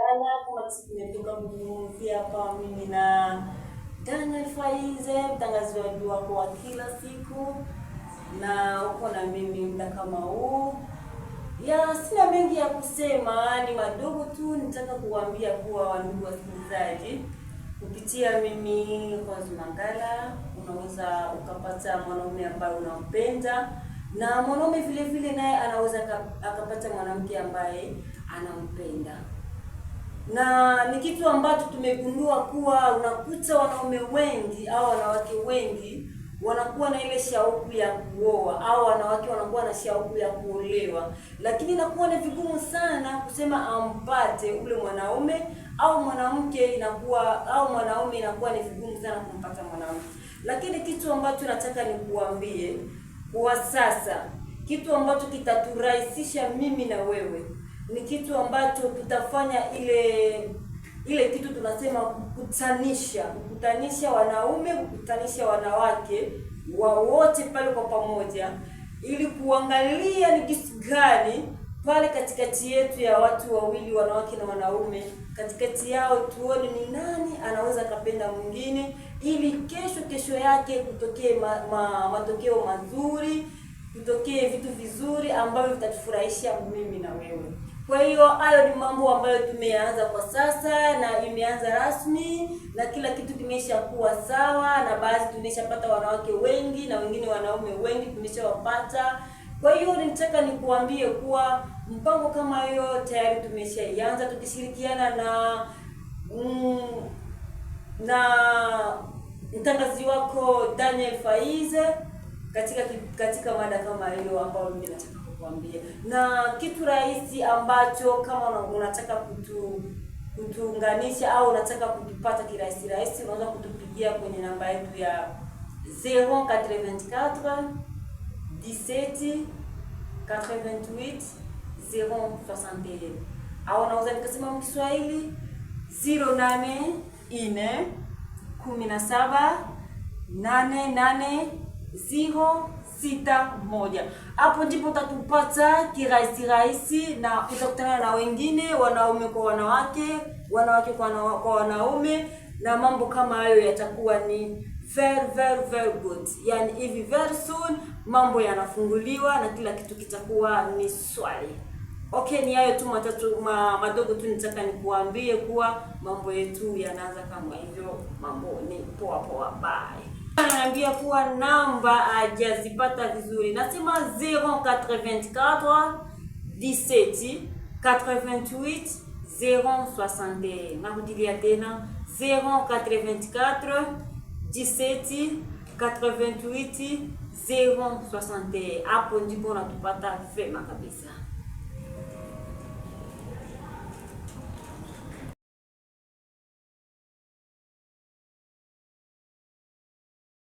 sana kama tumetoka kuzungumzia hapa mimi na Daniel Faize, mtangazaji wako wa kila siku, na uko na mimi muda kama huu. Sina mengi ya kusema, ni madogo tu nitaka kuambia kuwa wandugu wasikilizaji, kupitia mimi Rose Mangala unaweza ukapata mwanaume ambaye unampenda, na mwanaume vile vile naye anaweza akapata mwanamke ambaye anampenda. Na ni kitu ambacho tumegundua kuwa unakuta wanaume wengi au wanawake wengi wanakuwa na ile shauku ya kuoa, au wanawake wanakuwa na shauku ya kuolewa, lakini inakuwa ni vigumu sana kusema ampate ule mwanaume, au mwanamke inakuwa, au mwanaume inakuwa ni vigumu sana kumpata mwanamke. Lakini kitu ambacho nataka nikuambie kwa sasa, kitu ambacho kitaturahisisha mimi na wewe, ni kitu ambacho kitafanya ile kitu tunasema kukutanisha wanaume, kukutanisha wanawake wote pale kwa pamoja, ili kuangalia ni kitu gani pale katikati yetu ya watu wawili, wanawake na wanaume, katikati yao tuone ni nani anaweza kapenda mwingine, ili kesho yake kutokee matokeo mazuri, kutokee vitu vizuri ambavyo vitatufurahisha mimi na wewe. Kwa hiyo hayo ni mambo ambayo tumeanza kwa sasa, na imeanza rasmi, na kila kitu kimeshakuwa sawa, na baadhi tumeshapata wanawake wengi na wengine wanaume wengi tumeshawapata. Kwa hiyo nitaka nikuambie kuwa mpango kama hiyo tayari tumeshaianza, tukishirikiana na mtangazaji wako Daniel Faize katika mada kama hiyo ambayo mimi nataka kukuambia. Na kitu rahisi ambacho kama unataka kutuunganisha au unataka kutupata kirahisi, unaweza kutupigia kwenye namba yetu ya 084 17 88 061, au unaweza nikasema mkiswahili 084 17 88 061. Hapo ndipo utatupata kirahisi, na utakutana na wengine, wanaume kwa wanawake, wanawake kwa wanaume, na mambo kama hayo yatakuwa ni very good. Yani hivi very soon mambo yanafunguliwa na kila kitu kitakuwa ni swali. Okay, ni hayo tu madogo tu nitaka nikuambie kuwa mambo yetu yanaanza kama hivyo. Mambo ni poa. Bye. Naambia kuwa namba hajazipata vizuri. Nasema 084 17 88 061. Narudilia tena 084 17 88 061. Hapo ndipo unatupata vema kabisa.